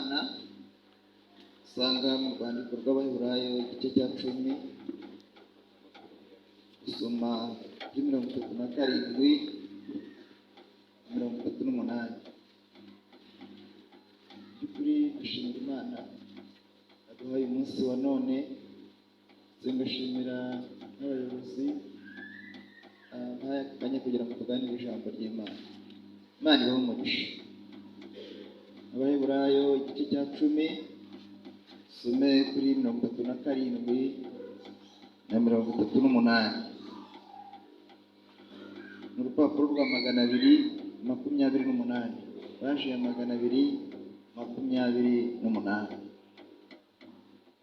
ry'Imana usanga mu rwandiko rw'Abaheburayo igice cya 10 gusoma kuri 37 38. By'ukuri dushimira Imana aduhaye umunsi wa none, ngashimira n'abayobozi banye kugira ngo tuganire ijambo ry'Imana. Imana ibahe umugisha. Abaheburayo igice cya 10 some kuri 37 na 38. Mu rupapuro rwa 228, paji ya 228.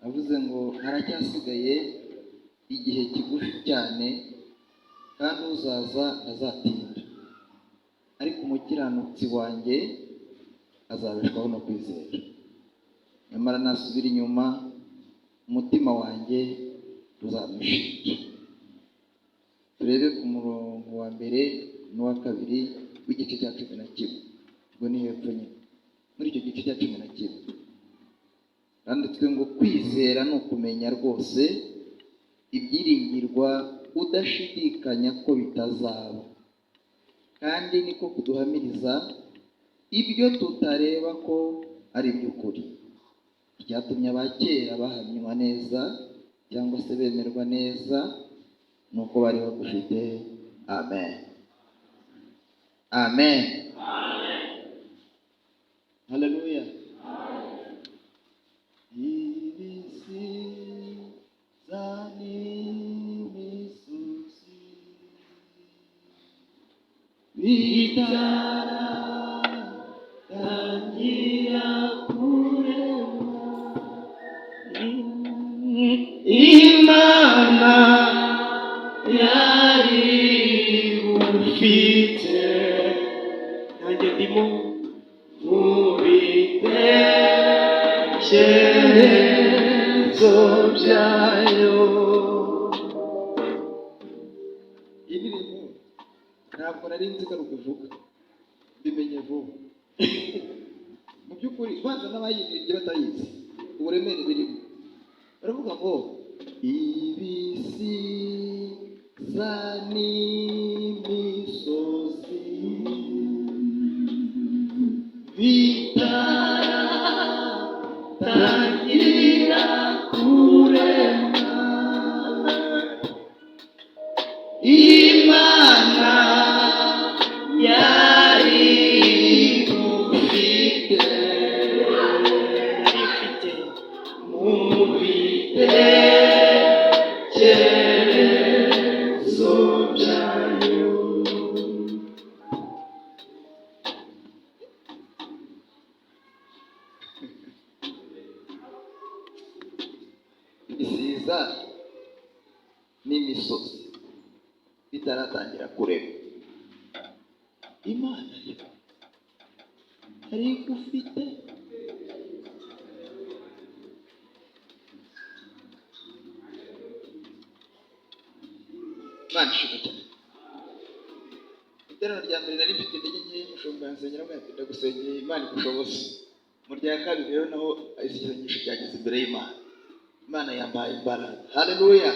Avuze ngo haracyasigaye igihe kigufi cyane kandi uzaza azatinda, ariko umukiranutsi wanjye azabeshwaho no kwizera. Nyamara nasubira inyuma, umutima wanjye uzamushinja. Turebe ku murongo wa 1 n'uwa 2 w'igice cya 11. Ubwo ni hepfo nyine muri icyo gice cya 11. Handitswe ngo kwizera ni ukumenya rwose ibyiringirwa udashidikanya ko bitazaba, kandi niko kuduhamiriza ibyo tutareba ko ari iby'ukuri. Icyatumye abakera bahamywa neza cyangwa se bemerwa neza ni uko bari bagufite. Amen, amen, haleluya. Tangira kurema Imana yari ufite, nanjye ndimo mu bitekerezo byayo. Iyi ndirimbo ntabwo nari nzi ko ari ukuvuga, mbimenye vuba. Mu by'ukuri banza n'abayiririmbye batayizi uburemere birimo. Baravuga ngo ibisiza n'imisozi bitaratangira kurema Imana yari ufite mu bitekerezo byayo. ibisiza n'imisozi bitaratangira kurema, Imana yari ufite. Imana ishimwe cyane. Iterano rya mbere nari mfite intege nke, umushumba yansengera ngo yakunda gusengera Imana igushoboze. Mu rya kabiri rero naho isengesho ryageze imbere y'Imana. Imana yambaye imbaraga. Haleluya.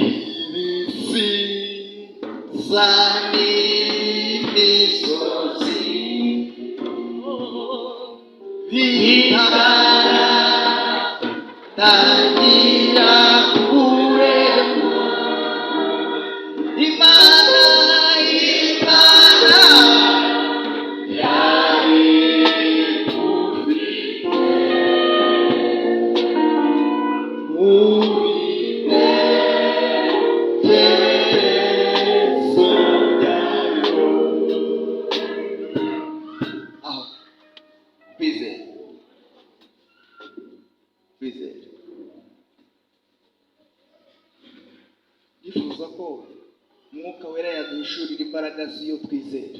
Ibisiza n'imisozi bitaratangira kurema Imana yari ufite mu bitekerezo byayo. Aho kwizera, kwizera. Yifuza ko Umwuka Wera yaduhishurira imbaraga z'iyo twizera,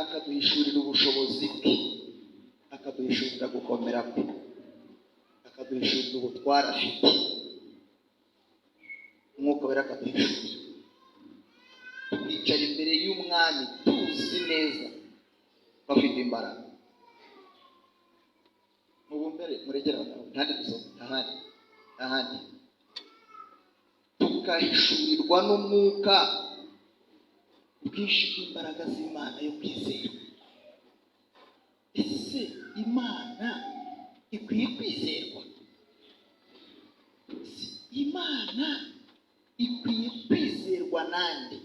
akaduhishurira ubushobozi bwe, akaduhishurira gukomera kwe, akaduhishurira ubutware afite. Umwuka Wera akaduhishurira, tukicara imbere y'umwami tuzi neza bafite imbaraga. mukomere muregera ntandi gusoma ahandi tukahishurirwa n'umwuka bwinshi bw'imbaraga z'Imana yo kwizera. Ese Imana ikwiye kwizerwa? Imana ikwiye kwizerwa nande?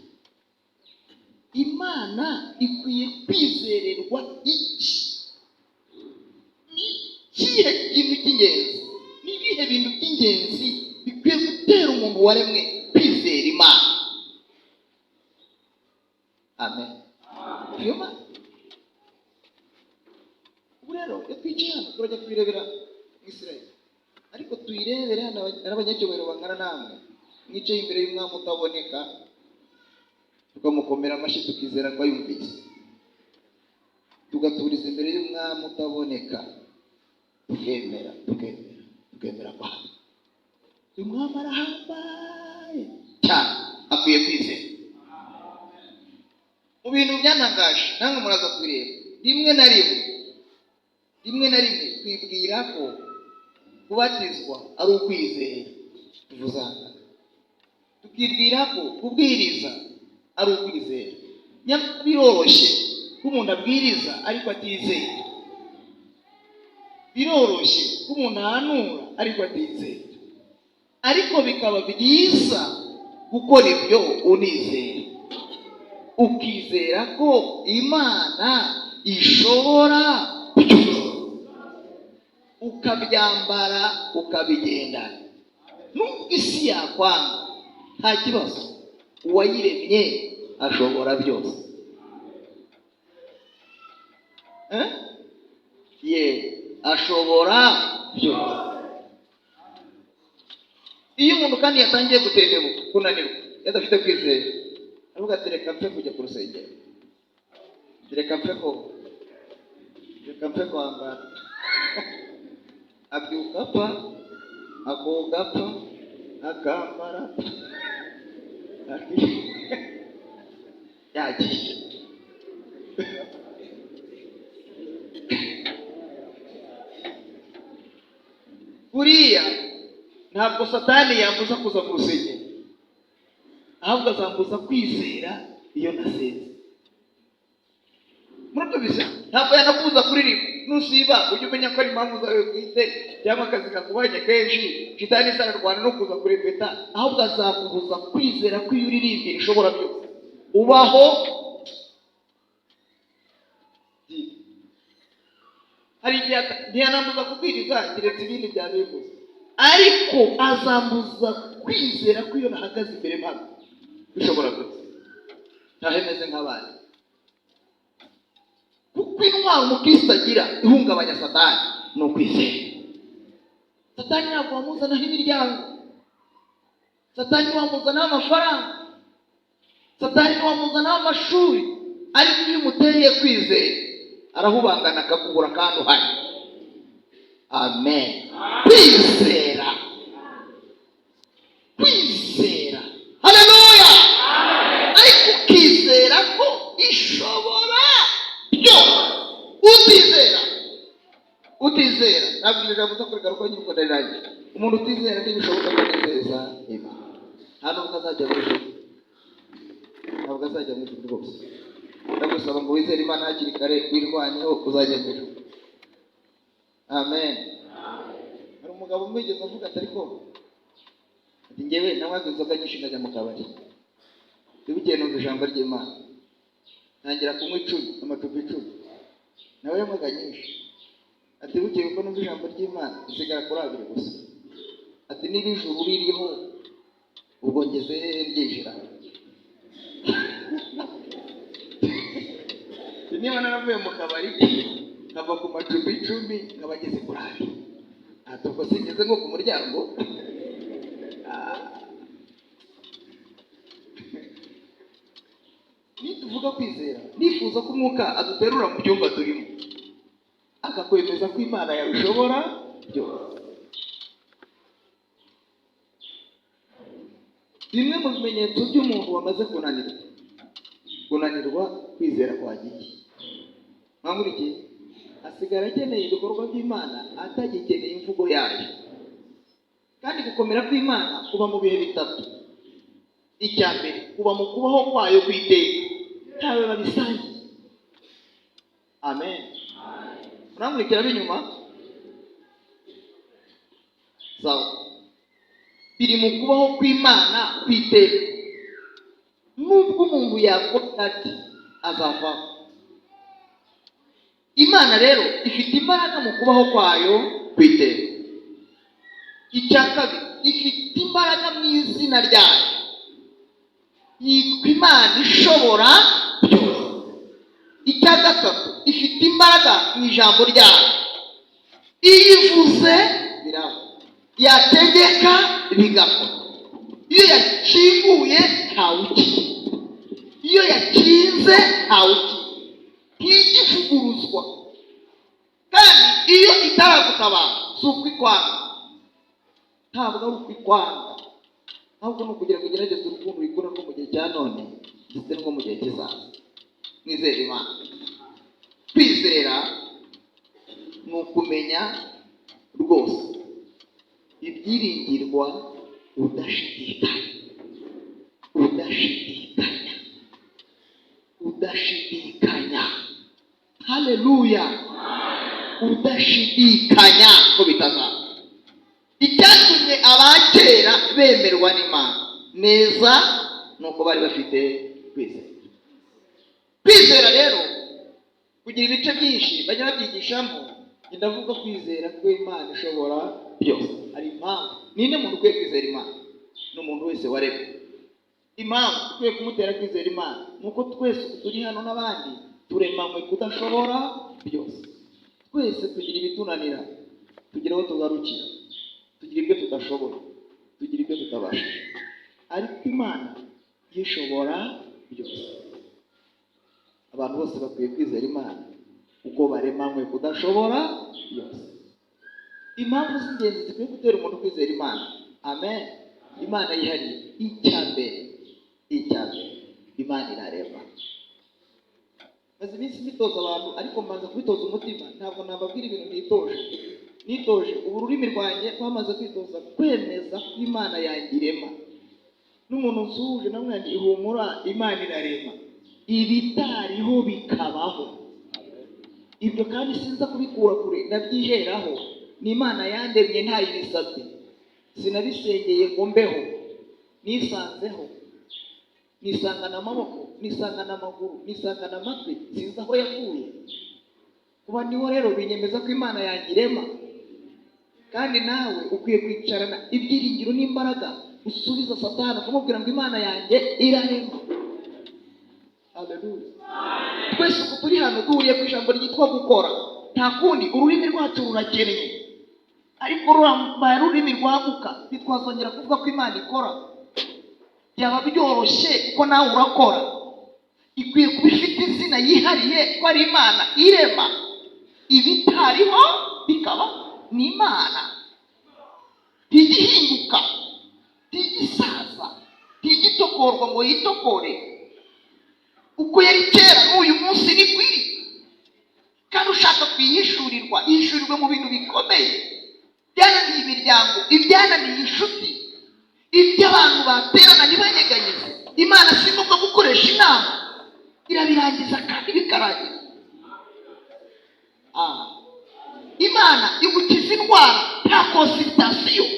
Imana ikwiye kwizererwa iki? Ni ikihe kintu cy'ingenzi? Ni ibihe bintu by'ingenzi bikwiye gutera umuntu waremwe kwizera Imana? Amen. Yoma. Urero twicaye hano turajya kwirebera Israel. Ariko tuyirebere hano n'abanyacyubahiro bangana namwe. Mwicaye imbere y'umwami utaboneka. Tukamukomera amashyi tukizera ko yumvise. Tugaturiza imbere y'umwami utaboneka. Tukemera kwa. Umwami arahambaye cyane akwiye kwizera. Mu bintu byantangaje namwe muraza kubireba rimwe na rimwe twibwira ko kubatizwa ari ukwizera tuvuzanga, tukibwira ko kubwiriza ari ukwizera. Biroroshye ko umuntu abwiriza ariko atizeye, biroroshye ko umuntu ahanura ariko atizeye, ariko bikaba byiza gukora ibyo unizera, ukizera ko Imana ishobora byose, ukabyambara ukabigendana. Nubwo isi yakwanga nta kibazo, uwayiremye ashobora byose. Ashobora byose. Iyo umuntu kandi yatangiye gutendebuka, kunanirwa, yadafite kwizera, avuga ati reka mpfe kujya ku rusengero, reka mpfe kwambara, abyuka apfa, akoga apfa, akambara yagiye. Buriya ntabwo Satani yambuza kuza ku rusengero, ahubwo azambuza kwizera iyo nasenze. Muratubiza ntabwo yanakubuza kuririmba, nusiba ujye umenya ko ari impamvu zawe bwite cyangwa akazi kakubanye kenshi. Shitani izararwana no kuza kurepeta, ahubwo azakubuza kwizera ko iyo uririmbira ishobora byose. Ubaho hari igihe ntiyanambuza kubwiriza keretse ibindi byabivuze, ariko azambuza kwizera ko iyo nahagaze imbere mpamvu bishobora byose ntahemeze nk'abandi. Kuko intwaro umukristo agira ihungabanya Satani ni ukwizera. Satani ntabwo wamuzanaho imiryango, Satani wamuzanaho amafaranga, Satani wamuzanaho amashuri, ariko iyo umuteye kwizera arahubangana akakubura kandi uhari. Amen. Kwizera. Haleluya. Ariko ukizera ko ishobora byose. Utizera ntabwo ijambo zo kugaruka nyuko ndaraje. Umuntu utizera ntibishoboka kwizeza Imana. Nta nubwo azajya mu ijuru, rwose. Ndagusaba ngo wizere Imana hakiri kare, wirwanyeho uzajya mu ijuru. Amen. Hari umugabo umwigeze avuga ati ariko njyewe nanywaga inzoga nyinshi nkajya mu kabari, bibukeye numva ijambo ry'Imana ntangira kunywa amacupa 10, nawe yanywaga nyinshi. Ati bukeye uko numva ijambo ry'Imana isigara kuri 2 gusa. Ati niba ijuru ririho ubwo ngeze ryinjira. Niba naravuye mu kabari nkava ku macupa 10 nkabageze kuri 2. Ati ubwo singeze nko ku muryango. Nituvuga kwizera, nifuza ko umwuka aduterura mu byumba turimo, akakwemeza ko Imana yabishobora byose. Bimwe mu bimenyetso by'umuntu wamaze kunanirwa kwizera kwagiye. Mwangurikiye? asigara akeneye ibikorwa by'Imana atagikeneye imvugo yayo. Kandi gukomera kw'Imana kuba mu bihe bitatu. Icya mbere kuba mu kubaho kwayo kw'iteka, ntawe babisangiye. Amen. Muramurikira b'inyuma? Sawa. Biri mu kubaho kw'Imana kw'iteka. Nubwo umuntu yakora ati azavaho. Imana rero ifite imbaraga mu kubaho kwayo kw'iteka. Icya kabiri, ifite imbaraga mu izina ryayo. Yitwa Imana ishobora byose. Icya gatatu, ifite imbaraga mu ijambo ryayo. Iyo ivuze biraba, yategeka bigakora. Iyo yakinguye ntawukiye, iyo yakinze ntawukiye, ntigivuguruzwa. Kandi iyo itaragutabara si ukwikwanga, ntabwo ari ukwikwanga, ahubwo ni ukugira ngo ugerageze urukundo rikura rwo mu gihe cya none ndetse no mu gihe kizaza. Mwizere Imana. Kwizera ni ukumenya rwose ibyiringirwa udashidikanya, udashidikanya, udashidikanya. Haleluya. Udashidikanya ko bitazaba. Icyatumye abakera bemerwa n'Imana neza nuko bari bafite kwizera. Kwizera rero kugira ibice byinshi bajya babyigishamo. Ndavuga kwizera ko Imana ishobora byose. Hari impamvu. Ninde muntu ukwiye kwizera Imana? Ni umuntu wese waremwe. Impamvu ukwiye kumutera kwizera Imana nuko twese turi hano n'abandi turemanywe kudashobora byose. Twese tugira ibitunanira, tugira aho tugarukira, tugira ibyo tudashobora, tugira ibyo tutabasha. Ariko Imana yishobora byose. Abantu bose bakwiye kwizera Imana uko baremanywe kudashobora byose. Impamvu z'ingenzi zikwiye gutera umuntu kwizera Imana. Amen. Imana yihariye. Icya mbere, Imana irarema. Maze iminsi mbitoza abantu, ariko mbanza kubitoza umutima. Ntabwo nababwira ibintu nitoje ubu ururimi rwanjye twamaze kwitoza kwemeza ko Imana yanjye irema. N'umuntu nsuhuje namwe ihumura, Imana irarema. Ibitariho bikabaho. Ibyo kandi sinza kubikura kure, ndabyiheraho. Ni Imana yandemye ntayibisabye. Sinabisengeye ngo mbeho, nisanzeho. Nisangana amaboko, nisangana amaguru, nisangana amatwi, sinzi aho yavuye. Kuba niho rero binyemeza ko Imana yanjye irema. Kandi nawe ukwiye kwicarana ibyiringiro n'imbaraga usubiza Satani ukamubwira ngo Imana yanjye irarema. Haleluya. Twese uko turi hano duhuriye ku ijambo ryitwa gukora. Nta kundi ururimi rwacu rurakennye, ariko rurambaye ururimi rwaguka ntitwazongera kuvuga ko Imana ikora. Byaba byoroshye kuko nawe urakora. Ikwiye kuba ifite izina yihariye ko ari Imana irema. Ibitariho bikaba. Ni Imana. Ntigihinduka, ntigisaza, ntigitokorwa ngo yitokore. Uko yari kera n'uyu munsi ni kwiri. Kandi ushaka kuyihishurirwa, yihishurirwe mu bintu bikomeye. Byananiye imiryango, ibyananiye inshuti, ibyo abantu baterana ntibanyeganyeze. Imana si ngombwa gukoresha inama, irabirangiza kandi bikarangira. Imana igukiza indwara nta konsultation.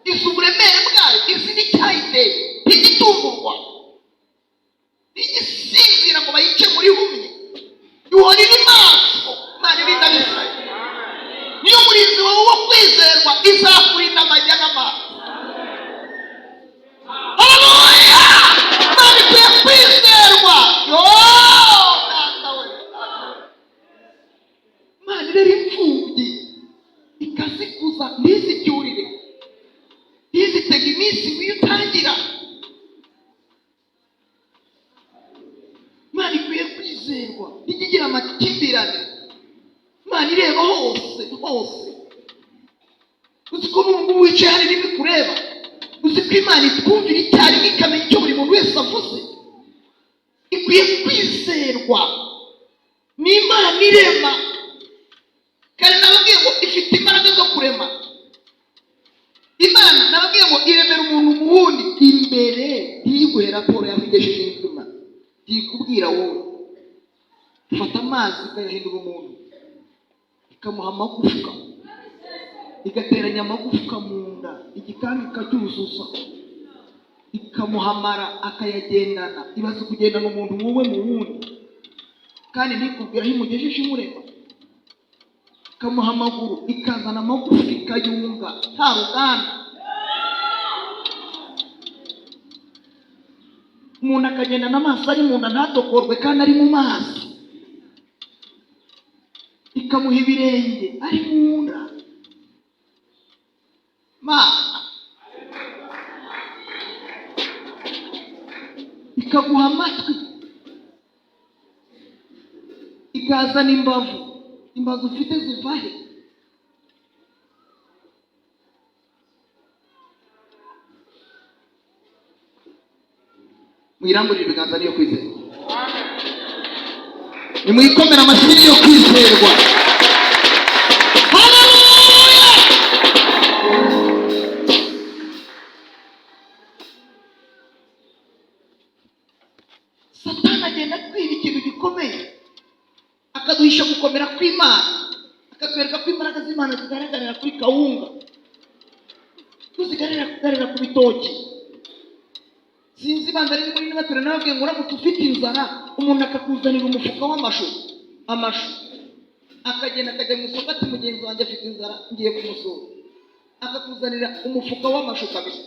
Izi uburemere bwayo, izi n'icyayiteye, ntigitungurwa, ntigisinzira ngo bayice muri humye. Ihora iri maso. Imana irinda Abisirayeli. Niyo murinzi wawe wo kwizerwa, izakurinda amajya n'amazi. Haleluya! Imana ikwiye kwizerwa. Imana irera imfubyi ikazikuza, ntizicyurire, ntizitega iminsi ngo iyo utangira. Imana ikwiye kwizerwa, ntigira amakimbirane. Imana ireba hose hose. Uzi ko n'ubu wicaye hari n'ibikureba. Uzi ko Imana itwumvira icyarimwe ikamenya icyo buri muntu wese avuze. Ikwiye kwizerwa. Ni Imana irema. ifite imbaraga zo kurema. Imana nababwiye ngo iremera umuntu mu wundi imbere ntiguhe raporo yamugejeje inyuma, ntikubwira wowe. Fata amazi ikayahindura umuntu, ikamuha amagufwa, igateranya amagufwa mu nda, igikanka ikacyuzuza, ikamuha amara akayagendana. Ibaze kugendana umuntu wowe mu wundi kandi ntikubwira aho imugejeje imurema. Ikamuha amaguru, ikazana amagufwa ikayunga nta ruganda. Umuntu akagenda n'amaso ari mu nda ntatokorwe kandi ari mu mazi. Ikamuha ibirenge ari mu nda. Ikaguha amatwi, ikazana imbavu. Imbavu ufite ziva he? Mwiramburire ibiganza niyo kwizerwa. Nimwikomera amashyi niyo kwizerwa. Haleluya! Satani agenda kwiba ikintu gikomeye, akaduhisha gukomera kw'Imana, akatwereka ko imbaraga z'Imana zigaragarira kuri kawunga, kuzigarira ku bitoki. Sinzi banza ari muri n'abatura nababwiye ngo uramutse ufite inzara, umuntu akakuzanira umufuka w'amashu, akagenda akajya mu isoko ati mugenzi wanjye afite inzara ngiye kumusura, akakuzanira umufuka w'amashu kabisa.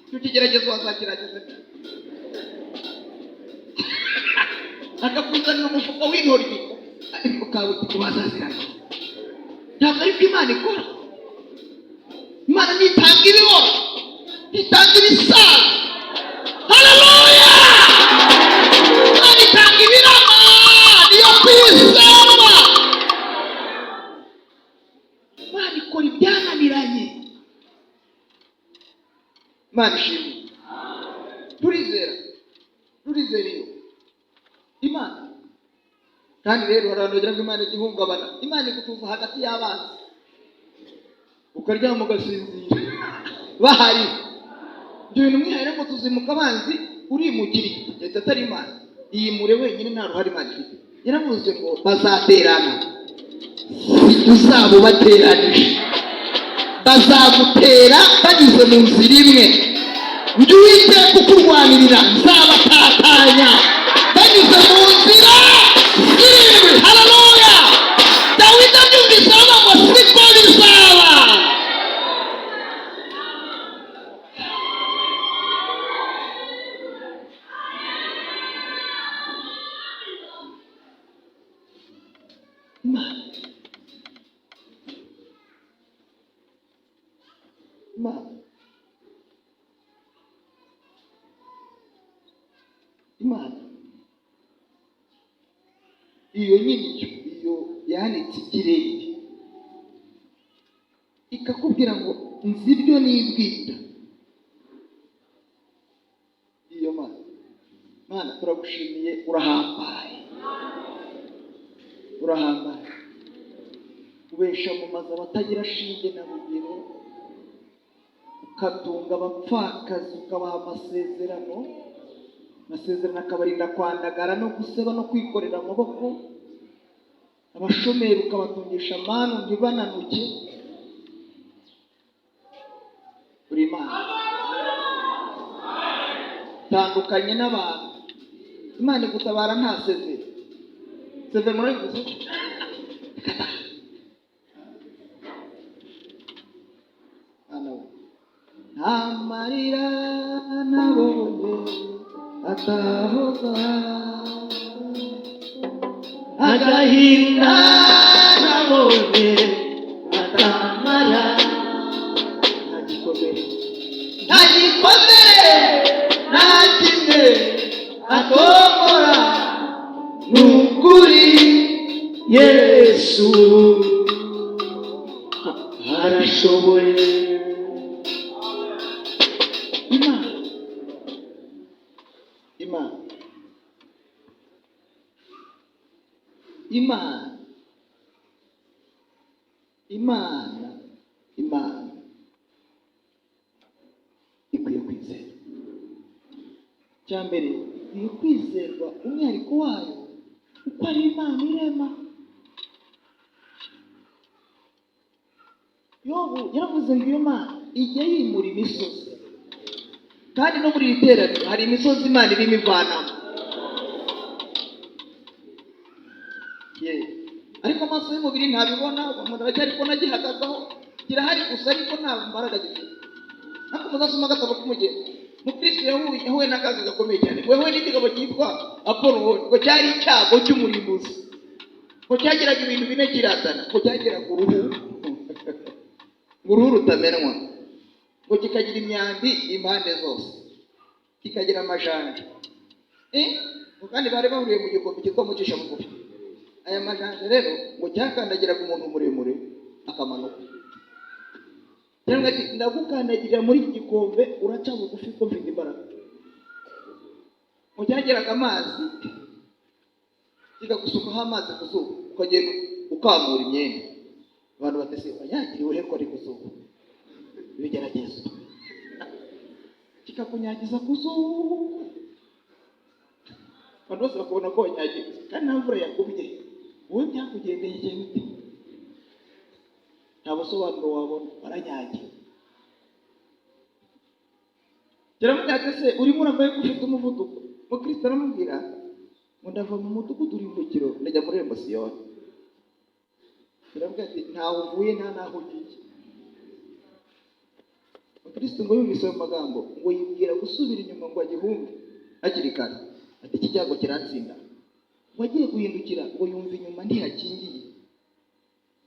Icyo kigeragezo wazakirageza. Akakuzanira umufuka w'intoryi, ariko kawe wazazirana. Ntabwo ariko Imana ikora. Imana ntitanga ibibora, ntitanga ibisaza. Haleluya! Imana itanga ibirama, niyo kwizerwa. Imana ikora ibyananiranye. Imana ishimwe. Turizera iyo Imana. Kandi rero hari abantu bagira ngo Imana igihungabana. Imana igutuza hagati y'abanzi, ukaryama ugasinzira bahari. Ibyo bintu mwiharire ngo tuzimuka abanzi urimukiriye. Leta atari Imana, iyimure wenyine, nta ruhare Imana ifite. Yaravuze ngo bazaterana, uzaba ubateranije. Bazagutera banyuze mu nzira imwe. Njye Uwiteka ukurwanirira nzabatatanya banyuze mu nzira zirindwi. Haleluya! Dawidi abyumvise aravuga ngo siko bizaba. Imana iyo nyine iyo yanitse ikirenge ikakubwira ngo nzi ibyo nibwira. Iyo Mana turagushimiye, urahambaye, ubesha mu mazu abatagira shinge na rugero, ukatunga abapfakazi, ukabaha amasezerano akabarinda kwandagara no guseba no kwikorera amaboko. Abashomeri ukabatungisha amanu ntibananuke. Uri Imana tandukanye n'abantu. Imana igutabara nta seve murabivuze. Nta marira nabonye atahoza, agahinda nabonye atamara. Ntagikomere nta kimwe atokora, ni ukuri Yesu arashoboye. Imana imana ikwiye kwizera. Cya mbere ikwiye kwizerwa umwihariko wayo uko ari Imana irema. Yobu yaravuze ngo iyo Mana ijya yimura imisozi, kandi no muri iri teraniro hari imisozi Imana irimo ivanamo. Ariko amaso y'umubiri ntabibona, umuntu aracyari kubona gihagazeho, kirahari gusa ariko nta mbaraga gifite. Ariko muzasoma agatabo k'umugeni, Mukristo yahuye n'akaga gakomeye cyane. Wewe n'igitabo cyitwa Apollo, ngo cyari icyago cy'umurimbuzi, ngo cyagiraga ibintu bine kiratana, ngo cyagiraga uruhu rutamenwa, ngo kikagira imyambi impande zose, kikagira amajanja. Kandi bari bahuriye mu gikombe cyitwa mucisha bugufi. Aya majanja rero ngo cyakandagiraga umuntu muremure akamanuka. Cyangwa ati ndagukandagirira muri iki gikombe uraca bugufi ko mfite imbaraga. Ngo cyagiraga amazi kikagusukaho amazi ku zuba, ukagenda ukamura imyenda. Abantu batese wanyagiriwe he ko ari ku zuba? Bigerageza kikakunyagiza ku zuba, abantu bose bakabona ko wanyagiwe kandi nta mvura yakubye. Wowe byakugendeye bite? Nta busobanuro wabona, waranyagiwe. Kiramubwira ati se urimo uravayo ko ufite umuvuduko? Mukristo aramubwira ngo ndava mu mudugudu urimbukiro ndajya muri Siyoni. Kiramubwira ati ntaho uvuye nta naho ugiye. Mukristo ngo yumvise ayo magambo ngo yibwira gusubira inyuma ngo agihunge hakiri kare. Ati iki cyago kirantsinda. Wagiye guhindukira ngo yumva inyuma ntihakingiye,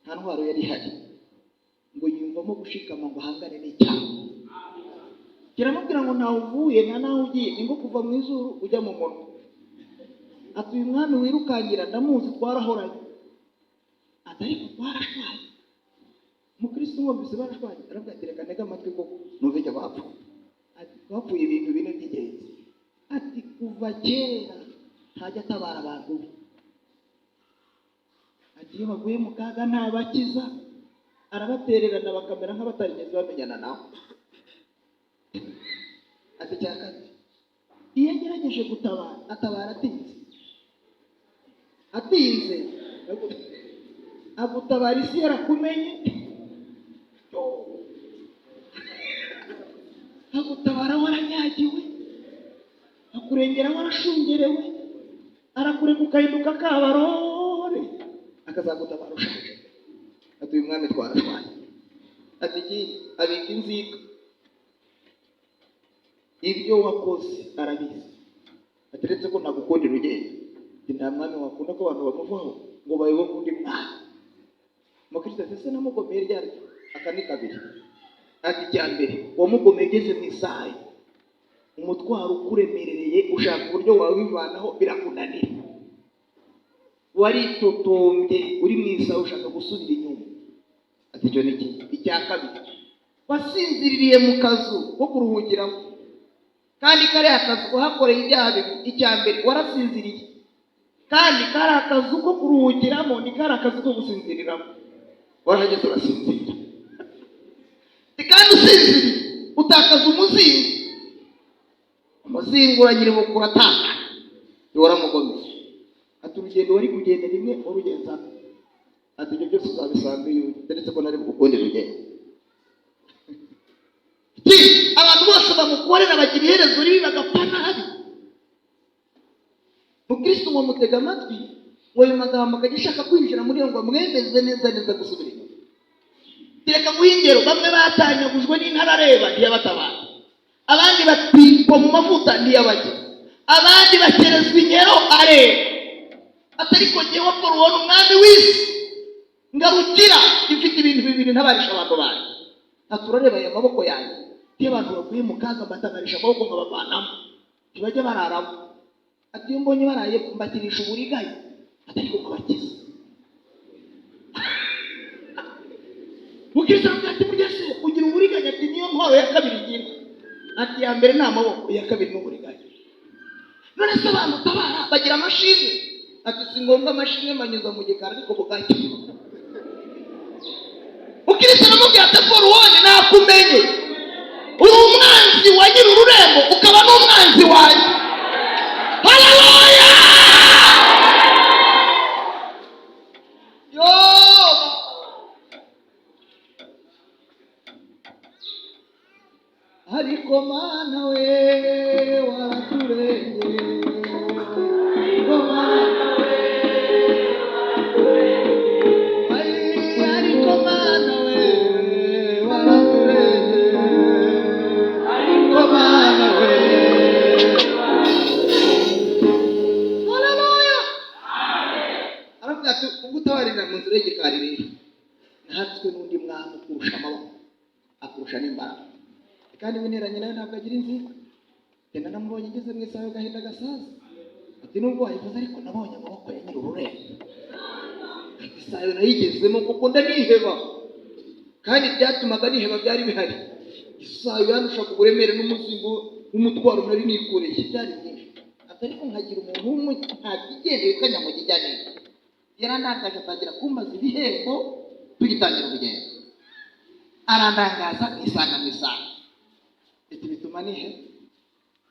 nta ntwaro yari ihari, ngo yumvamo gushikama ngo ahangane n'icyaha. Kiramubwira ngo ntaho uvuye nta naho ugiye, ni nko kuva mu izuru ujya mu munwa. Ati uyu mwami wirukangira ndamuzi, twarahoranye. Ati ariko twarashwanye. Mukristo mwumvise barashwanye, aravuga ati reka ntege amatwi koko numve icyo bapfuye. Ati bapfuye ibintu bine by'ingenzi. Ati kuva kera ntajya atabara abantu be. Ati iyo baguye mu kaga ntabakiza, arabatererana bakamera nk'abatarigeze bamenyana nawe. Ati cya kabiri, iyo agerageje gutabara atabara atinze agutabara isi yarakumenye, agutabara waranyagiwe, akurengera warashungerewe, arakureka ukahinduka kabarore, akazagutabara ushaje. Ati uyu mwami twarashwanye. Ati abika inzika, ibyo wakoze arabizi. Ateretse ko nagukundira ugenda. Nta mwami wakunda ko abantu bamuvaho ngo bayoboke undi mwami. Mukristo ese namugomeye ryari? Aka ni kabiri. Ati cya mbere wamugomeye ugeze mu isaha, umutwaro ukuremerereye ushaka uburyo wawe wivanaho birakunanira, waritotombye uri mu isaha ushaka gusubira inyuma. Ati cyo ni iki. Icya kabiri, wasinziririye mu kazu ko kuruhukiramo, kandi kariya kazu uhakoreye ibyaha bibi. Icya mbere warasinziriye, kandi kari akazu ko kuruhukiramo ni kari akazu ko gusinziriramo. Warahageze urasinzira, kandi usinziriye utakaza umuzingo uranyira bukura ataka, waramugomeye. Ati urugendo wari kugenda rimwe urugenza. Ati ibyo byose uzabisanga iyo uteretse ko nari bugukundira urugendo. Abantu bose bamukorera bagira iherezo ribi bagapfa nabi. Mukristo ngo mutega amatwi, ngo ayo magambo akajya ashaka kwinjira muri yo ngo amwemeze neza gusubira inyuma. Reka nguhe ingero, bamwe batanyagujwe n'intara areba ntiyabatabara, abandi batipwa mu mavuta ntiyabagira, abandi bakerezwa inkero areba. Atari ko jyewe Apolo ubona umwami w'isi ngarukira ifite ibintu bibiri ntabarisha abantu banjye. Aturareba aya maboko yanjye, iyo abantu baguye mu kaga mbatagarisha amaboko nkabavanamo, ntibajya bararamo. Ati iyo mbonye baraye mbakirisha uburiganya, atari ko kubakiza. Mukristo ati burya se ugira uburiganya? Ati niyo ntwaro ya kabiri igira. Ati ya mbere ni amaboko, iya kabiri ni uburiganya. None se abantu tabara bagira amashini? Ati si ngombwa amashini manyuza mu gikari ariko bugacya. aramubwira ati Forwani nakumenye, uri umwanzi wa nyiri ururembo ukaba n'umwanzi wanjye. Haleluya! Yo! Ariko Mana we waraturengeye, ariko Mana we waraturengeye, ariko Mana we waraturengeye, ariko Mana we. Haleluya! Aravuga ati ubwo utabarira mu nzira y'igikari rero ntatswe n'undi mwami ukurusha amaboko akurusha n'imbaraga, kandi wineranye nawe ntabwo agira inzira. Genda namubonye ngeze mu isaha y'agahinda gasaza, ati nubwo wayivuze ariko nabonye amaboko ya nyiri ururembo. Ati isaha nayigezemo kuko ndaniheba, kandi byatumaga niheba byari bihari. Isaha yandushaga uburemere n'umuzigo w'umutwaro nari nikoreye byari byinshi. Ati ariko nkagira umuntu umwe ntakigendeye kanyamugijyane, yarandakaje atangira kumbaza ibihembo tugitangira urugendo. Arandangaza isanga mu isaha. Ati bituma nihe?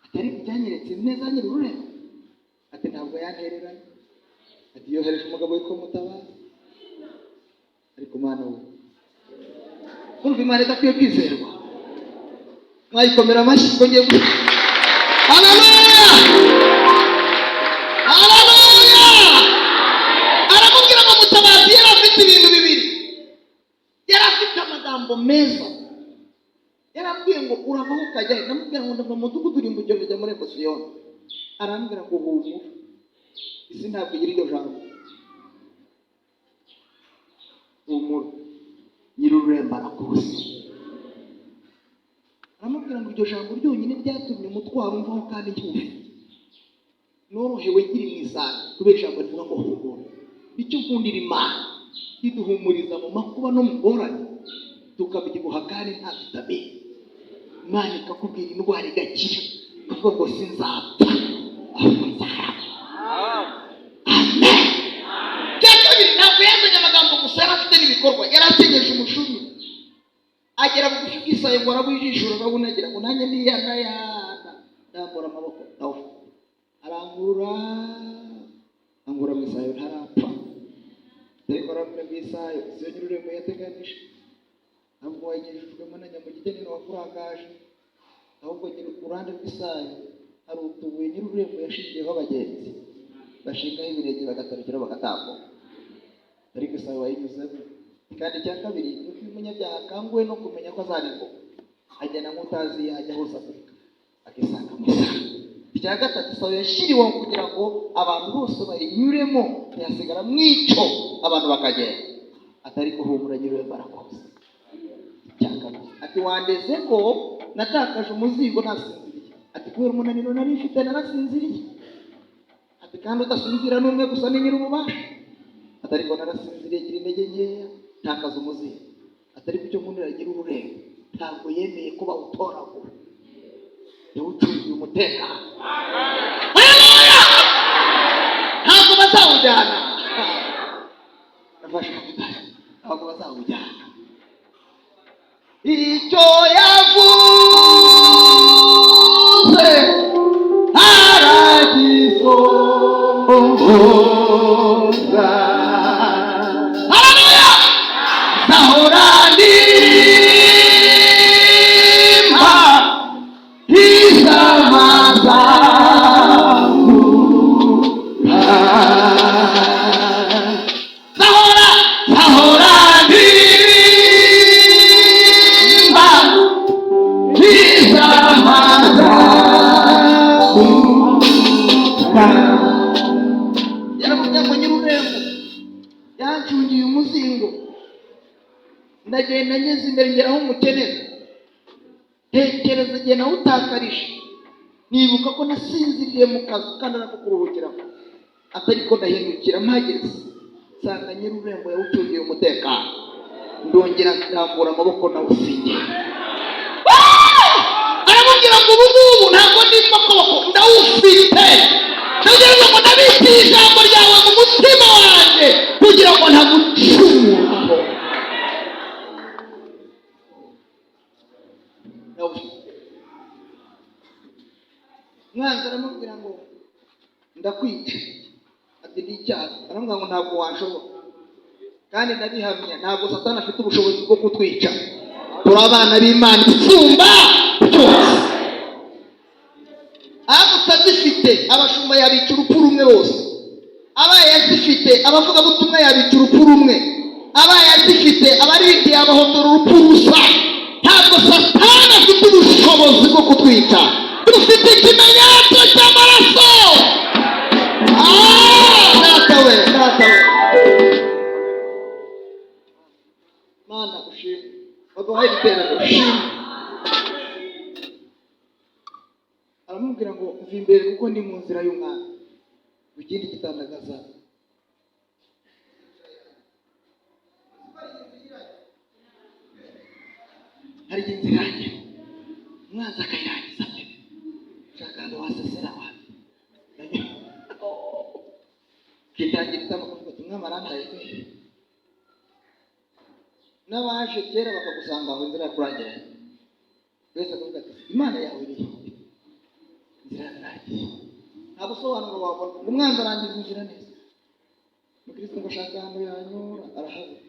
Ati ariko byanyeretse neza nyiri ururembo. Ati ntabwo yantereranye. Ati yohereje umugabo witwa Mutabazi. Ariko Mana we, kumva Imana idakwiye kwizerwa, mwayikomera amashyi ngo ngiye gusa. Haleluya! Haleluya! Aramubwira ngo Mutabazi yari afite ibintu bibiri. Yari afite amagambo meza. Yarambwiye ngo uravaho ukajya, namubwira ngo ndava mu mudugudu uri mu gihe njya muri Siyoni. Arambwira ngo humura, isi ntabwo igira iryo jambo. Humura, nyiri ururembo arakuzi. Aramubwira ngo iryo jambo ryonyine ryatumye umutwaro umvaho kandi ntiwufite. Norohewe nkiri mu isaha kubera ijambo rivuga ngo humura. Icyo nkundira Imana iduhumuriza mu makuba no mu ngorane, tukabyibuha kandi nta vitamine. Imana ikakubwira indwara igakira, kuko ngo sinzapfa ahubwo nzarama. Amen. Kabiri, ntabwo yazanye amagambo gusa, yari afite n'ibikorwa. Yari atenyeje umushumi agera bugufi bw'isayo ngo arabwijishura, arabunagira ngo nanjye niyandayanda ndambura amaboko nawe arangurura mu isayo ntarapfa. Ariko arambwira ngo isayo siyo nyiri ururembo yateganije, ntabwo wayigejejwemo na nyamugigeni wakurangaje, ahubwo nyiri uruhande rw'isayo hari utubuye nyiri ururembo yashingiyeho abagenzi bashingaho ibirenge bagatarukira bagatambuka. Ariko isayo wayinyuzemo. Kandi icya kabiri ni uko umunyabyaha akanguwe no kumenya ko azarimbuka, agenda nk'utazi yajya hose afurika akisanga mu isaha. Icya gatatu, isayo yashyiriweho kugira ngo abantu bose bayinyuremo, ntihasigara mu icyo abantu bakagenda. Atari ko humura nyiri ururembo arakoze. Icya kabiri, ati wandeze ko natakaje umuzigo nasinziriye. Ati kubera umunaniro nari mfite narasinziriye. Ati kandi udasinzira n'umwe gusa ni nyiri ububasha. Atari ko narasinziriye ngira intege nkeya ntakaza umuzigo. Atari ko icyo nkundira nyiri ururembo ntabwo yemeye ko bawutoragura, yawucungiye umutekano. Haleluya! Ntabwo bazawujyana. Nafashe akabutari, ntabwo bazawujyana. Icyo yavuze aragisohoza. Haleluya! Nahora ndimba izamazamu, nahora ndimba izamazamu. Yaravuga ngo nyiri ururembo yancungiye umuzingo, ndagenda ngeze imbere ngeraho umukenera. Tekereza igihe nawutakarije, nibuka ko nasinziriye mu kazi kandi arakukuruhukiraho. Atari ko ndahindukira mpageze nsanga nyiri ururembo yawucungiye umutekano. Ndongera ndambura amaboko nawusingiye. Aramubwira ngo ubu ngubu ntabwo ndimo akaboko ndawufite. Ndagira ngo ndabike ijambo ryawe mu mutima wanjye kugira ngo ntagucumuraho. umwanzi aramubwira ngo ndakwica, ati ni icyaha. Aramubwira ngo ntabwo washobora, kandi ndabihamya ntabwo Satani afite ubushobozi bwo kutwica. Turi abana b'Imana isumba byose. Aramutse azifite abashumba yabica urupfu rumwe bose, abaye azifite abavugabutumwa yabica urupfu rumwe, abaye azifite abaririmbyi yabahotora urupfu rusa. Ntabwo Satani afite ubushobozi bwo kutwica. Dufite ikimenyetso cy'amaraso. Datawe Mana ushimwe, baduhaye iterambere ushimwe. Aramubwira ngo mva imbere kuko ndi mu nzira y'umwami. Ikindi kitandagaza, hari inzira yanjye umwanzi akayirangiza pe, shaka ngo wasesera wapi kitangira itama kuvuga ati umwami arandaye pe. N'abaje kera bakagusanga aho inzira yakurangira, wese akavuga ati Imana yawe iri inzira yarangiye. Nta busobanuro wabona, umwanzi arangiza inzira neza. Mukristo ngo ashaka ahantu yanyura arahabura,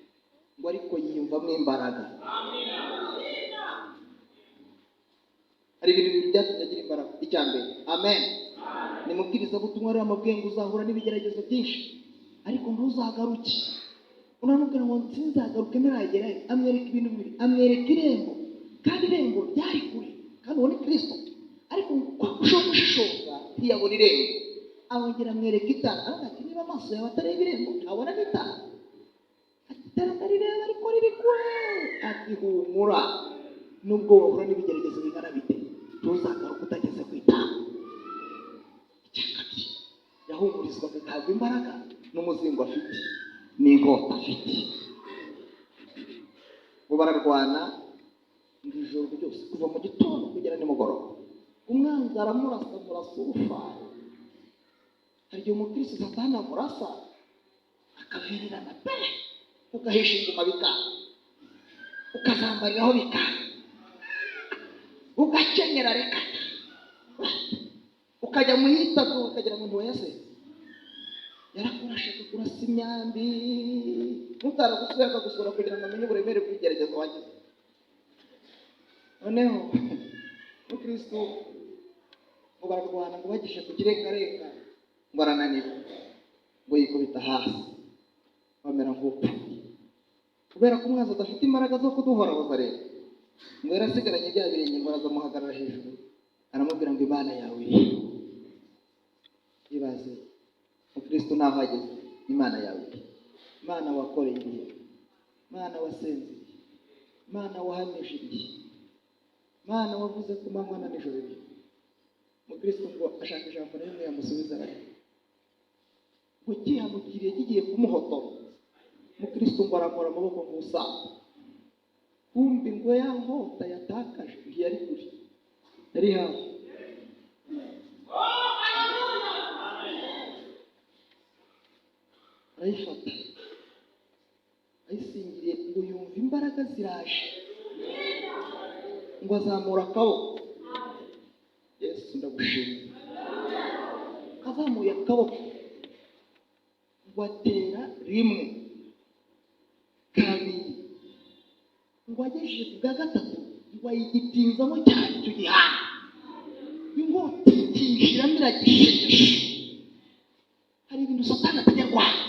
ngo ariko yiyumvamo imbaraga. Hari ibintu bibiri byatumye agira imbaraga. Icya mbere, amen, ni mubwirizabutumwa rero amubwiye ngo uzahura n'ibigeragezo byinshi ariko ntuzagaruke. Uramubwira ngo sinzagaruke ntaragerayo. Amwereka ibintu bibiri, amwereka irembo, kandi irembo ryari kure, kandi uwo ni Kristo. Ariko ushobora gushishoza ntiyabona irembo, arongera amwereka itara. Aravuga ati niba amaso yawe atareba irembo ntabona n'itara. Ati itara ndarireba ariko riri kure. Ati humura, nubwo wahura n'ibigeragezo bingana bite ntuzagaruke utageze ku itara. Icya kabiri, yahumurizwaga agahabwa imbaraga n'umuzingo afite n'inkota afite. Bo bararwana ngo ijoro ryose kuva mu gitondo kugera nimugoroba. Umwanzi aramurasa urufa. Hari igihe umukristo Satani amurasa akavirirana pe, ugahisha inguma bikanga, ukazambariraho bikanga, ugakenyera reka, ukajya mu yitatu ukagira ngo ntiwayaseze. Yarakurashaga kurasa imyambi, nutaragusuye akagusura kugira ngo amenye uburemere bw'igeragezo wagize. Noneho umukristo ngo bararwana ngo bagishe ku kirengarenga, ngo arananirwa, ngo yikubita hasi bamera nk'upfuye, kubera ko umwanzi adafite imbaraga zo kuduhorahoza. Rero ngo yarasigaranye bya birenge, ngo arazamuhagarara hejuru, aramubwira ngo Imana yawe iri. Ibaze umukristo naho ageze, Imana yawe iri. Imana wakoreye ibihe, Imana wasenziye, Imana wahamije ibihe, Imana wavuze ku manywa na nijoro ibihe. Umukristo ngo ashaka ijambo na rimwe yamusubiza ariko ngo kihamukiriye kigiye kumuhotora. Umukristo ngo aramura amaboko nk'usanzwe, kumbi ngo ya nkota yatakaje ntiyari kure, yari hafi. Arayifata ayisingiriye ngo yumva imbaraga ziraje, ngo azamura akaboko. Yesu ndagushimira. Azamuye akaboko ngo atera rimwe, kabiri, ngo agejeje ku bwa gatatu ngo ayigitinzamo cyane icyo gihanga, inkota ikinjiramo iragishegesha. Hari ibintu Satani atajya arwanya.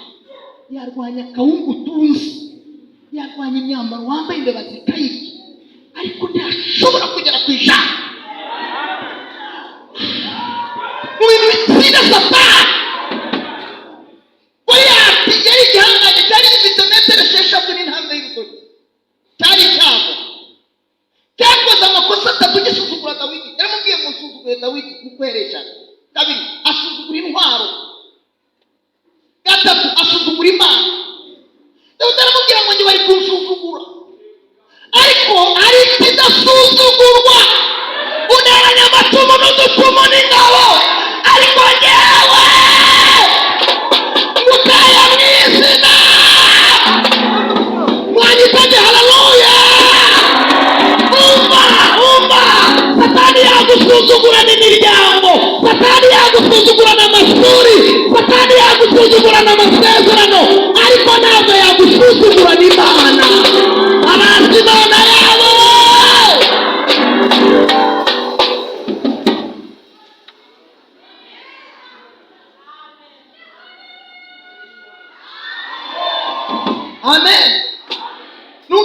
Yarwanya akawungu utunze, yarwanya imyambaro wambaye imbeba zikayirya, ariko ntashobora kugera ku ijambo. Mu bintu bitsinda Satani, Goliyati yari igihangange cyari gifite metero 6 n'intambwe y'urutoki, cyari icyago, cyakoze amakosa 3 gisuzugura Dawidi. Yaramubwiye ngo nsuzugure Dawidi kuko yareshaga. Kabiri, asuzugura intwaro. Gatatu, asuzugura Imana. Dawidi aramubwira ngo bari kunsuzugura, ariko ari ikidasuzugurwa, uneranya amacumu n'uducumu n'ingabo, ariko njyewe ngutaya mu izina. Mwanyitaje haleluya. Umva, Satani yagusuzugura n'imiryango,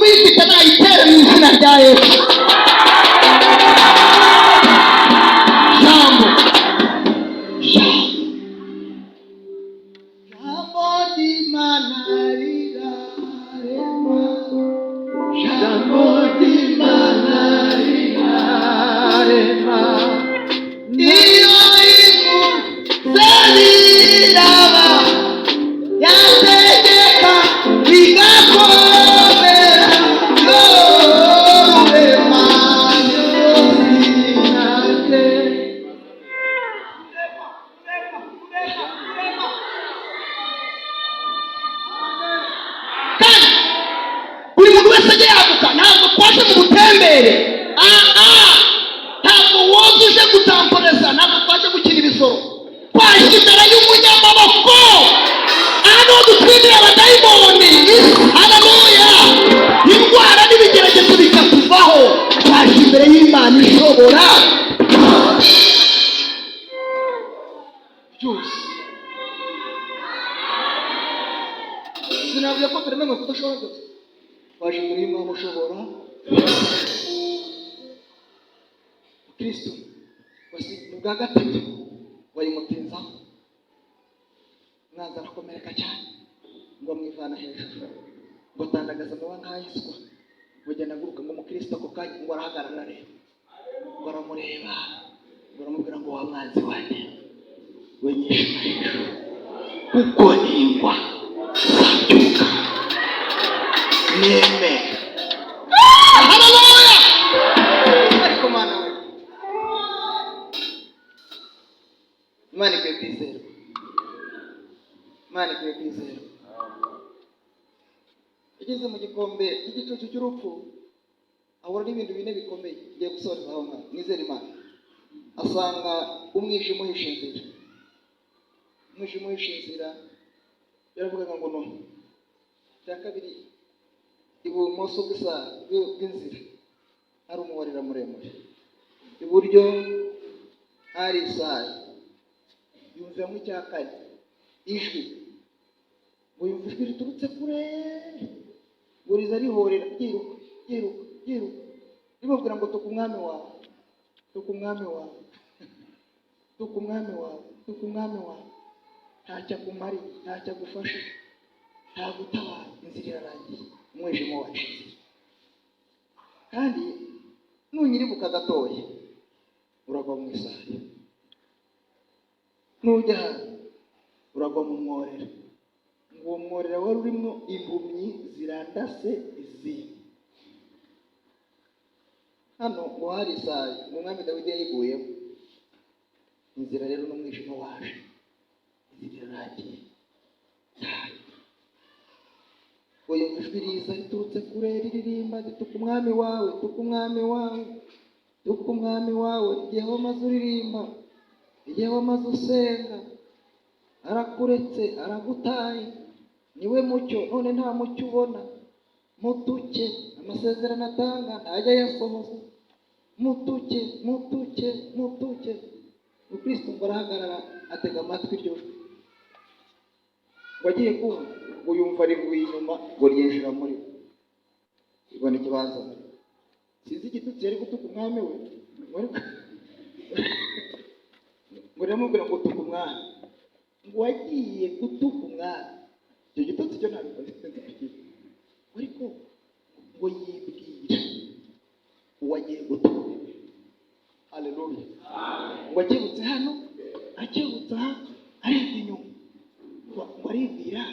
uyifite nayitere mu izina rya Yesu. Jambo d'Imana rirarema, Jambo d'Imana rirarema, iyo ivuze biraba, yategeka bigakomera, yorema sinate. kandi buri muntu wese ajya yaguka. Ntabwo twaje mu butembere, ntabwo woza uje gutamporeza, ntabwo twaje gukina ibisoro, twaje imbere y'umunyamaboko. Aha niho dutwinira abadayimoni. Haleluya! Indwara n'ibigeragezo bikatuvaho. Twaje imbere y'Imana ishobora byose. Sinavuze ko turemeye ngo kudashobora byose. Twaje imbere y'Imana ushobora. Kristo wasi ubwa gatatu wayimutinzaho, mwanza arakomereka cyane ngo amwivana hejuru, ngo atandagaza amababa nk'ayiswa, ngo agenda aguruka ngo umukristo ako kanya ngo arahagarara areba, ngo aramureba, ngo aramubwira ngo wa mwanzi wanjye wenyeshima hejuru, kuko ningwa zabyuka neme. Haleluya! Ariko mana we, Imana ikwiye kwizerwa, Imana ikwiye kwizerwa. Igeze mu gikombe cy'igicucu cy'urupfu, ahura n'ibintu bine bikomeye. Ngiye gusoreza aho ngaho, nizere Imana. Asanga umwijima uhishe inzira, umwijima uhishe inzira. Yaravugaga ngo no. Cya kabiri, ibumoso bw'inzira hari umuwarira muremure, iburyo hari isayi. Yumvamo icya kane, ijwi, ngo yumva ijwi riturutse kure, ngo riza rihorera, ryiruka ryiruka ryiruka, rimubwira ngo tuka umwami wawe, tuka umwami wawe, tuka umwami wawe, tuka umwami wawe, ntacyo akumariye, ntacyo agufashe, ntagutabara. Inzira irarangiye, umwijima washize. Kandi nunyiribuka gatoya uragwa mu isayi, nujya hano uragwa mu mworera. Ngo uwo mworera wari urimo impumyi zirandase izindi. Hano ngo hari isayi, umwami Dawidi yayiguyemo. Inzira rero n'umwijima waje, inzira irarangiye. Ngo yumva ijwi riza riturutse kure riririmba riti tuka umwami wawe, tuka umwami wawe, tuka umwami wawe. Igihe wamaze uririmba, igihe wamaze usenga, arakuretse, aragutaye, niwe mucyo, none nta mucyo ubona. Mutuke, amasezerano atanga ntajya yasohoza. Mutuke, mutuke, mutuke. Kristo ngo arahagarara, atega amatwi iryo jwi. Ngo agiye kumva, ngo yumva rivuye inyuma, ngo ryinjira muri we. Ibona ikibanza, sinzi igitutsi yari gutuka umwami we, ngo riramubwira ngo tuka umwami, ngo wagiye gutuka umwami. Icyo gitutsi cyo ntabwo ariko ngo yibwira uwagiye gutuka. Haleluya! Ngo akebutse hano, akebutse aha, arebye inyuma, ngo aribwira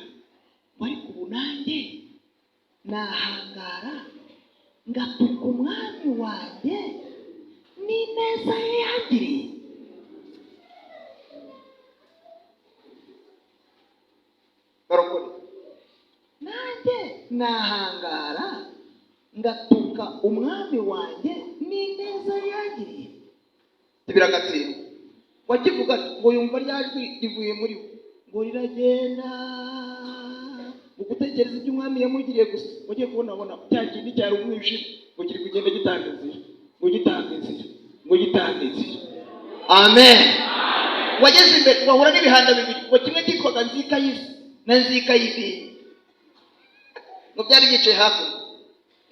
ngo ariko ubu nanjye nahangara ngatuka umwami wanjye n'ineza ye yangiriye. Barokore, nanjye nahangara ngatuka umwami wanjye n'ineza ye yangiriye. Biragatsindwa. Wakivuga ngo yumva ryajwi rivuye muri we, ngo riragenda mu gutekereza ibyo umwami yamugiriye gusa. Wagiye kubona cya kindi cyari umwijima, ngo kiri kugenda gitanga inzira, ngo gitanga inzira, ngo gitanga inzira. Amen. Wageze imbere wahura n'ibihanda bibiri, ngo kimwe cyitwaga nzika y'isi na nzika y'idini, ngo byari byicaye hakurya.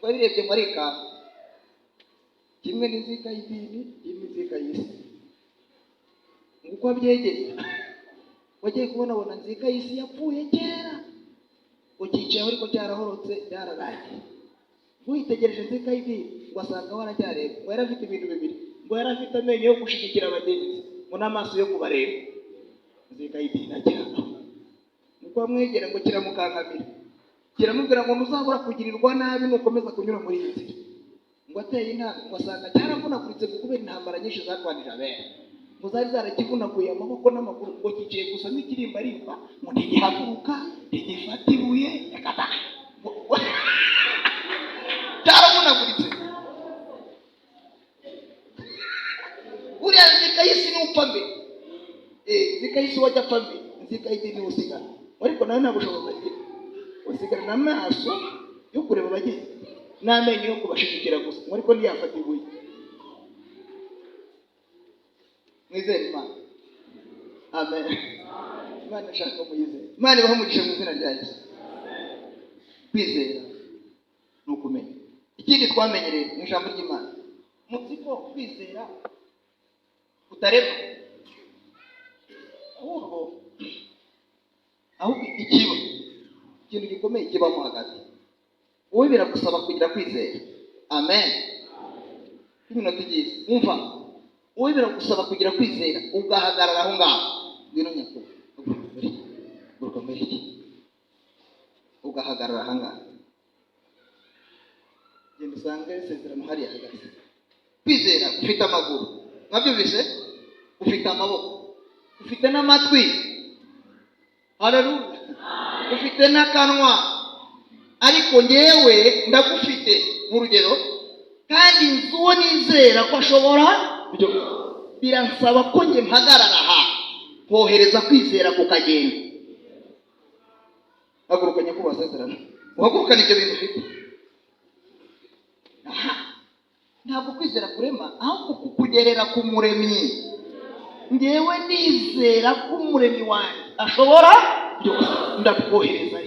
ngo birebye ngo arika kimwe n'inzika y'idini kimwe n'inzika y'isi uko abyegeye wagiye kubona nzika y'isi yapfuye kera ukicaye ariko cyarahorotse byararaye witegereje nzika y'idini wasanga waracyareba ngo yari afite ibintu bibiri ngo yari afite amenyo yo gushigikira abagenzi ngo n'amaso yo kubareba nzika y'idini akiraho nuko bamwegera ngo kiramukankamira kiramubwira ngo ntuzabura kugirirwa nabi nukomeza kunyura muri iyi nzira ngo ateye intambwe ngo asanga cyaravunaguritse kubera intambara nyinshi zarwanije abera ngo zari zarakivunaguye amaboko n'amaguru ngo kigiye gusa n'ikirimbarimba ngo ntigihaguruka ntigifata ibuye cyaravunaguritse. Uriya nzika y'isi ni upfa mbere nzika y'isi wajya apfa mbere nzika y'idini usigara ariko nawe nta bushobozi agira usigara n'amaso yo kureba abagenzi n'amenyo yo kubashigikira gusa ariko ntiyafata ibuye. Mwizere Imana. Amen. Imana ishaka muyizere. Imana ibaho umugisha mu izina rya Yesu. Kwizera ni ukumenya. Ikindi twamenyereye mu ijambo ry'Imana. Muzi ko kwizera utareba. Ahubwo ikintu gikomeye kibamo hagati. Wowe biragusaba kugira kwizera. Amen. Ibintu tugize. Umva. Wowe biragusaba kugira kwizera ugahagarara aho ngaho ngwino nyakubahwa ugahagarara aho ngaho genda usanga isezerano hariya hagati. Kwizera ufite amaguru mwabyumvise, ufite amaboko, ufite n'amatwi, haleluya, ufite n'akanwa, ariko ngewe ndagufite nk'urugero kandi nzi uwo nizera ko ashobora biransaba ko njye mpagarara aha kohereza kwizera kukagenda. Haguruka nyakubahwa sezerano uhagurukane ibyo bintu ufite. Ntabwo kwizera kurema ahubwo kukugerera ku muremyi. Ngewe nizera ko umuremyi wanjye ashobora ndakohereza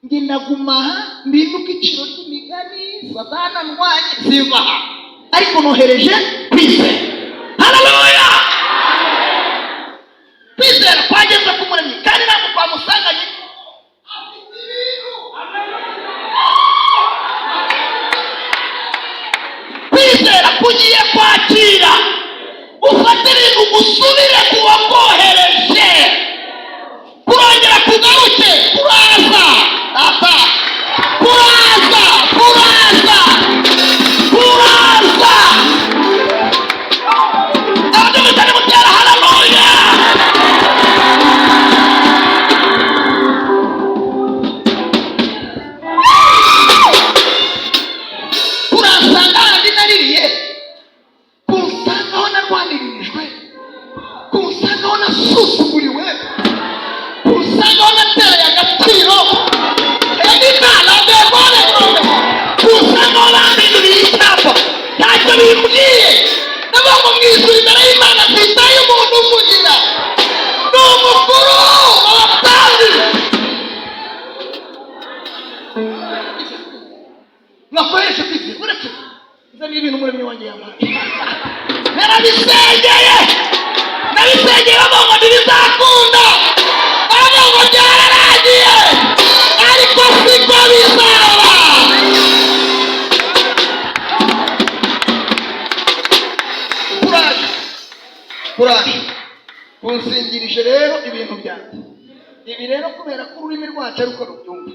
njye ndaguma aha mbinduka iciro ry'imigani satana ndwanye simva aha ariko nohereje kwizera. Haleluya! Kwizera kwageze ku muremyi kandi ntabwo kwamusanganye afite ibintu. Kwizera kugiye kwakira ufate ibintu gusubire ku wamwohereje kurongera kugaruke kuraza nabisengeye abongo ntibizakunda abongo byararangiye ariko siko bizaba. Kuraje kunsingirije rero ibintu byanjye ibi rero kubera ko ururimi rwacu ariko rubyumva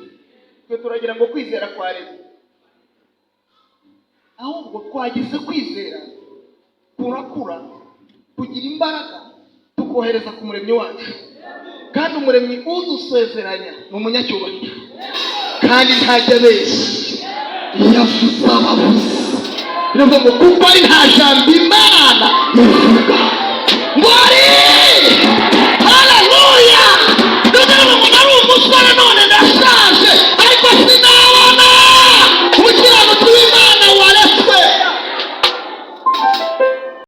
twe turagira ngo kwizera kwaremwe ahubwo twagize kwizera kurakura kugira imbaraga tukohereza ku muremyi wacu kandi umuremyi udusezeranya ni umunyacyubahiro kandi ntajya abeshya yavuze abavuze biravuga ngo kuko ari nta jambo Imana